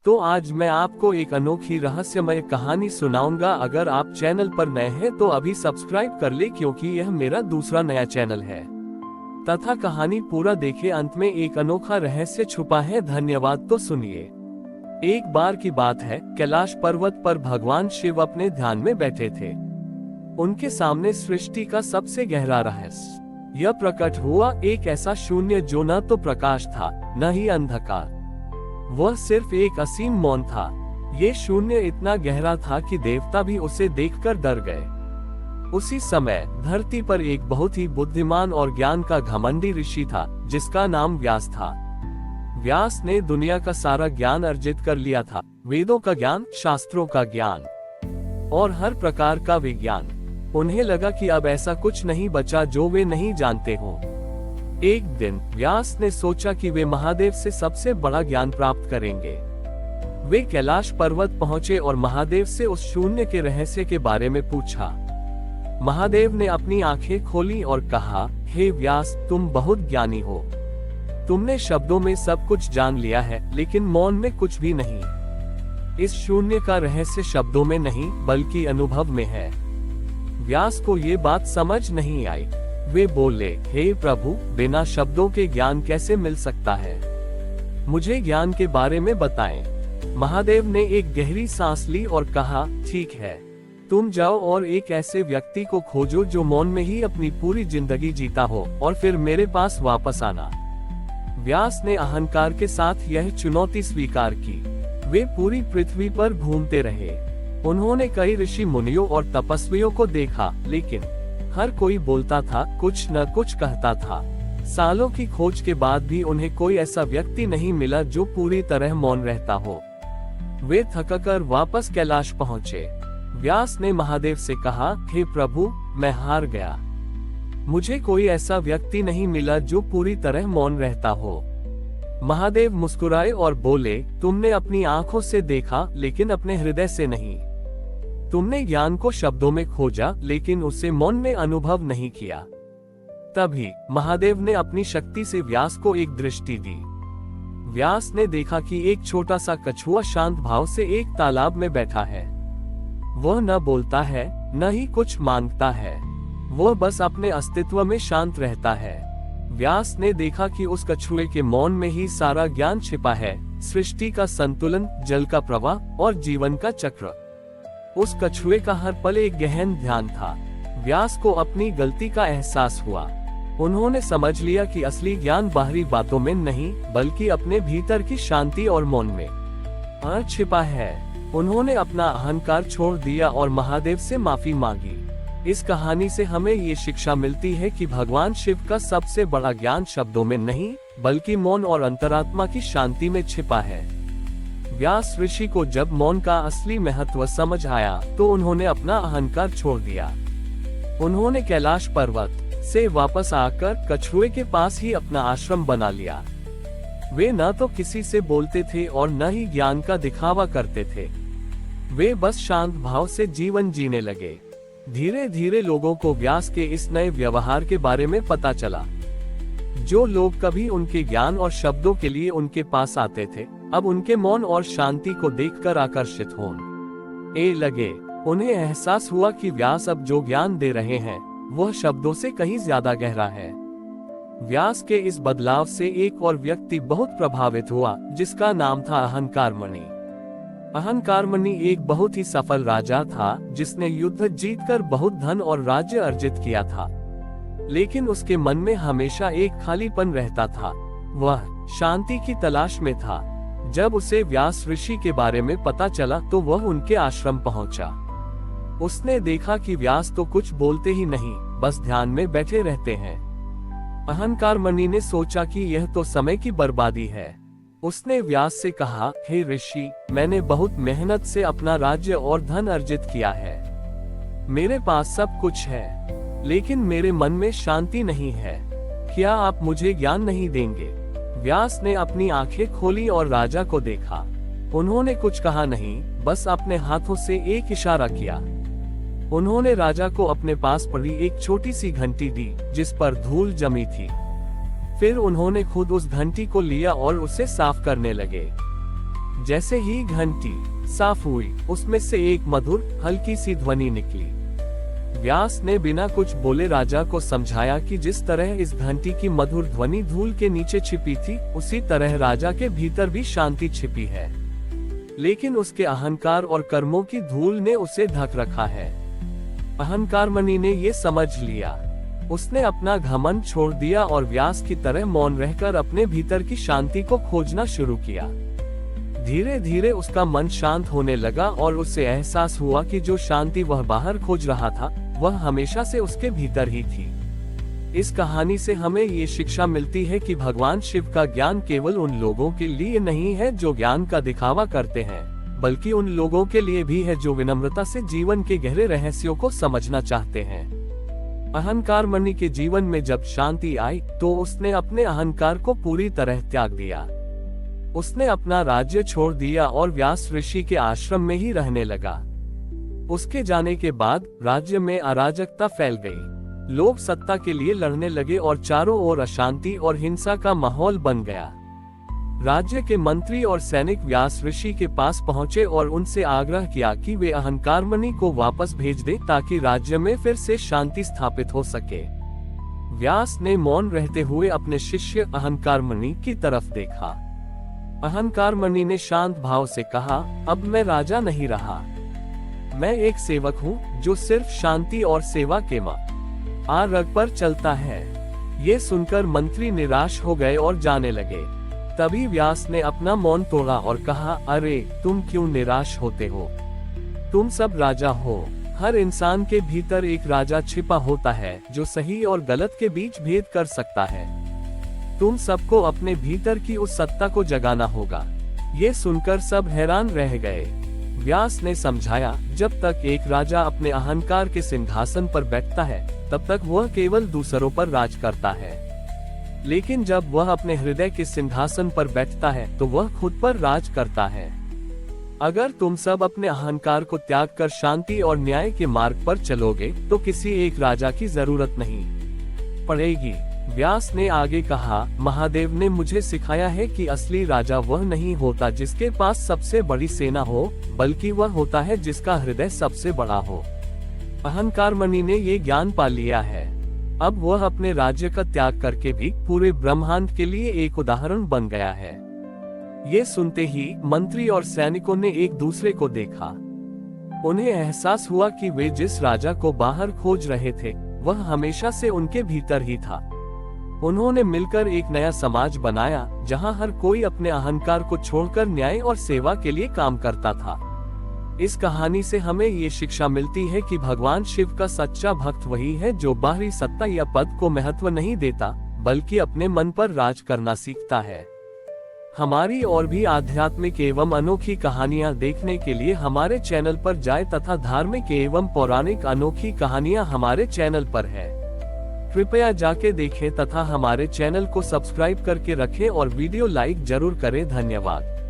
तो आज मैं आपको एक अनोखी रहस्यमय कहानी सुनाऊंगा। अगर आप चैनल पर नए हैं तो अभी सब्सक्राइब कर ले, क्योंकि यह मेरा दूसरा नया चैनल है। तथा कहानी पूरा देखे, अंत में एक अनोखा रहस्य छुपा है। धन्यवाद। तो सुनिए। एक बार की बात है, कैलाश पर्वत पर भगवान शिव अपने ध्यान में बैठे थे। उनके सामने सृष्टि का सबसे गहरा रहस्य यह प्रकट हुआ, एक ऐसा शून्य जो न तो प्रकाश था न ही अंधकार। वह सिर्फ एक असीम मौन था। ये शून्य इतना गहरा था कि देवता भी उसे देखकर डर गए। उसी समय धरती पर एक बहुत ही बुद्धिमान और ज्ञान का घमंडी ऋषि था, जिसका नाम व्यास था। व्यास ने दुनिया का सारा ज्ञान अर्जित कर लिया था, वेदों का ज्ञान, शास्त्रों का ज्ञान और हर प्रकार का विज्ञान। उन्हें लगा कि अब ऐसा कुछ नहीं बचा जो वे नहीं जानते हों। एक दिन व्यास ने सोचा कि वे महादेव से सबसे बड़ा ज्ञान प्राप्त करेंगे। वे कैलाश पर्वत पहुंचे और महादेव से उस शून्य के रहस्य के बारे में पूछा। महादेव ने अपनी आंखें खोली और कहा, हे व्यास, तुम बहुत ज्ञानी हो। तुमने शब्दों में सब कुछ जान लिया है, लेकिन मौन में कुछ भी नहीं। इस शून्य का रहस्य शब्दों में नहीं बल्कि अनुभव में है। व्यास को ये बात समझ नहीं आई। वे बोले, हे प्रभु, बिना शब्दों के ज्ञान कैसे मिल सकता है? मुझे ज्ञान के बारे में बताएं। महादेव ने एक गहरी सांस ली और कहा, ठीक है, तुम जाओ और एक ऐसे व्यक्ति को खोजो जो मौन में ही अपनी पूरी जिंदगी जीता हो, और फिर मेरे पास वापस आना। व्यास ने अहंकार के साथ यह चुनौती स्वीकार की। वे पूरी पृथ्वी पर घूमते रहे। उन्होंने कई ऋषि मुनियों और तपस्वियों को देखा, लेकिन हर कोई बोलता था, कुछ न कुछ कहता था। सालों की खोज के बाद भी उन्हें कोई ऐसा व्यक्ति नहीं मिला जो पूरी तरह मौन रहता हो। वे थककर वापस कैलाश पहुंचे। व्यास ने महादेव से कहा, हे प्रभु, मैं हार गया। मुझे कोई ऐसा व्यक्ति नहीं मिला जो पूरी तरह मौन रहता हो। महादेव मुस्कुराए और बोले, तुमने अपनी आंखों से देखा, लेकिन अपने हृदय से नहीं। तुमने ज्ञान को शब्दों में खोजा, लेकिन उसे मौन में अनुभव नहीं किया। तभी महादेव ने अपनी शक्ति से व्यास को एक दृष्टि दी। व्यास ने देखा कि एक छोटा सा कछुआ शांत भाव से एक तालाब में बैठा है। वह न बोलता है, न ही कुछ मांगता है। वह बस अपने अस्तित्व में शांत रहता है। व्यास ने देखा कि उस कछुए के मौन में ही सारा ज्ञान छिपा है, सृष्टि का संतुलन, जल का प्रवाह और जीवन का चक्र। उस कछुए का हर पल एक गहन ध्यान था। व्यास को अपनी गलती का एहसास हुआ। उन्होंने समझ लिया कि असली ज्ञान बाहरी बातों में नहीं बल्कि अपने भीतर की शांति और मौन में छिपा है। उन्होंने अपना अहंकार छोड़ दिया और महादेव से माफी मांगी। इस कहानी से हमें ये शिक्षा मिलती है कि भगवान शिव का सबसे बड़ा ज्ञान शब्दों में नहीं बल्कि मौन और अंतरात्मा की शांति में छिपा है। व्यास ऋषि को जब मौन का असली महत्व समझ आया तो उन्होंने अपना अहंकार छोड़ दिया। उन्होंने कैलाश पर्वत से वापस आकर कछुए के पास ही अपना आश्रम बना लिया। वे न तो किसी से बोलते थे और न ही ज्ञान का दिखावा करते थे। वे बस शांत भाव से जीवन जीने लगे। धीरे धीरे लोगों को व्यास के इस नए व्यवहार के बारे में पता चला। जो लोग कभी उनके ज्ञान और शब्दों के लिए उनके पास आते थे, अब उनके मौन और शांति को देखकर आकर्षित होने लगे। उन्हें एहसास हुआ कि व्यास अब जो ज्ञान दे रहे हैं वह शब्दों से कहीं ज्यादा गहरा है। व्यास के इस बदलाव से एक और व्यक्ति बहुत प्रभावित हुआ, जिसका नाम था अहंकारमणि। अहंकारमणि एक बहुत ही सफल राजा था, जिसने युद्ध जीतकर बहुत धन और राज्य अर्जित किया था। लेकिन उसके मन में हमेशा एक खालीपन रहता था। वह शांति की तलाश में था। जब उसे व्यास ऋषि के बारे में पता चला तो वह उनके आश्रम पहुंचा। उसने देखा कि व्यास तो कुछ बोलते ही नहीं, बस ध्यान में बैठे रहते हैं। अहंकारमणि ने सोचा कि यह तो समय की बर्बादी है। उसने व्यास से कहा, हे ऋषि, मैंने बहुत मेहनत से अपना राज्य और धन अर्जित किया है। मेरे पास सब कुछ है, लेकिन मेरे मन में शांति नहीं है। क्या आप मुझे ज्ञान नहीं देंगे? व्यास ने अपनी आंखें खोली और राजा को देखा। उन्होंने कुछ कहा नहीं, बस अपने हाथों से एक इशारा किया। उन्होंने राजा को अपने पास पड़ी एक छोटी सी घंटी दी, जिस पर धूल जमी थी। फिर उन्होंने खुद उस घंटी को लिया और उसे साफ करने लगे। जैसे ही घंटी साफ हुई, उसमें से एक मधुर हल्की सी ध्वनि निकली। व्यास ने बिना कुछ बोले राजा को समझाया कि जिस तरह इस घंटी की मधुर ध्वनि धूल के नीचे छिपी थी, उसी तरह राजा के भीतर भी शांति छिपी है, लेकिन उसके अहंकार और कर्मों की धूल ने उसे ढक रखा है। अहंकार मणि ने ये समझ लिया। उसने अपना घमंड छोड़ दिया और व्यास की तरह मौन रहकर अपने भीतर की शांति को खोजना शुरू किया। धीरे धीरे उसका मन शांत होने लगा और उसे एहसास हुआ कि जो शांति वह बाहर खोज रहा था, वह हमेशा से उसके भीतर ही थी। इस कहानी से हमें ये शिक्षा मिलती है कि भगवान शिव का ज्ञान केवल उन लोगों के लिए नहीं है जो ज्ञान का दिखावा करते हैं, बल्कि उन लोगों के लिए भी है जो विनम्रता से जीवन के गहरे रहस्यों को समझना चाहते हैं। अहंकार मणि के जीवन में जब शांति आई, तो उसने अपने अहंकार को पूरी तरह त्याग दिया। उसने अपना राज्य छोड़ दिया और व्यास ऋषि के आश्रम में ही रहने लगा। उसके जाने के बाद राज्य में अराजकता फैल गई। लोग सत्ता के लिए लड़ने लगे और चारों ओर अशांति और हिंसा का माहौल बन गया। राज्य के मंत्री और सैनिक व्यास ऋषि के पास पहुंचे और उनसे आग्रह किया कि वे अहंकार मणि को वापस भेज दें ताकि राज्य में फिर से शांति स्थापित हो सके। व्यास ने मौन रहते हुए अपने शिष्य अहंकार मणि की तरफ देखा। अहंकार मणि ने शांत भाव से कहा, अब मैं राजा नहीं रहा, मैं एक सेवक हूँ जो सिर्फ शांति और सेवा के मार्ग पर चलता है। ये सुनकर मंत्री निराश हो गए और जाने लगे। तभी व्यास ने अपना मौन तोड़ा और कहा, अरे तुम क्यों निराश होते हो? तुम सब राजा हो। हर इंसान के भीतर एक राजा छिपा होता है जो सही और गलत के बीच भेद कर सकता है। तुम सबको अपने भीतर की उस सत्ता को जगाना होगा। ये सुनकर सब हैरान रह गए। व्यास ने समझाया, जब तक एक राजा अपने अहंकार के सिंहासन पर बैठता है, तब तक वह केवल दूसरों पर राज करता है, लेकिन जब वह अपने हृदय के सिंहासन पर बैठता है तो वह खुद पर राज करता है। अगर तुम सब अपने अहंकार को त्याग कर शांति और न्याय के मार्ग पर चलोगे तो किसी एक राजा की जरूरत नहीं पड़ेगी। व्यास ने आगे कहा, महादेव ने मुझे सिखाया है कि असली राजा वह नहीं होता जिसके पास सबसे बड़ी सेना हो, बल्कि वह होता है जिसका हृदय सबसे बड़ा हो। अहंकार मणि ने ये ज्ञान पा लिया है। अब वह अपने राज्य का त्याग करके भी पूरे ब्रह्मांड के लिए एक उदाहरण बन गया है। ये सुनते ही मंत्री और सैनिकों ने एक दूसरे को देखा। उन्हें एहसास हुआ कि वे जिस राजा को बाहर खोज रहे थे, वह हमेशा से उनके भीतर ही था। उन्होंने मिलकर एक नया समाज बनाया, जहां हर कोई अपने अहंकार को छोड़कर न्याय और सेवा के लिए काम करता था। इस कहानी से हमें ये शिक्षा मिलती है कि भगवान शिव का सच्चा भक्त वही है जो बाहरी सत्ता या पद को महत्व नहीं देता, बल्कि अपने मन पर राज करना सीखता है। हमारी और भी आध्यात्मिक एवं अनोखी कहानियाँ देखने के लिए हमारे चैनल पर जाएं तथा धार्मिक एवं पौराणिक अनोखी कहानियाँ हमारे चैनल पर है। कृपया जाके देखें तथा हमारे चैनल को सब्सक्राइब करके रखें और वीडियो लाइक जरूर करें। धन्यवाद।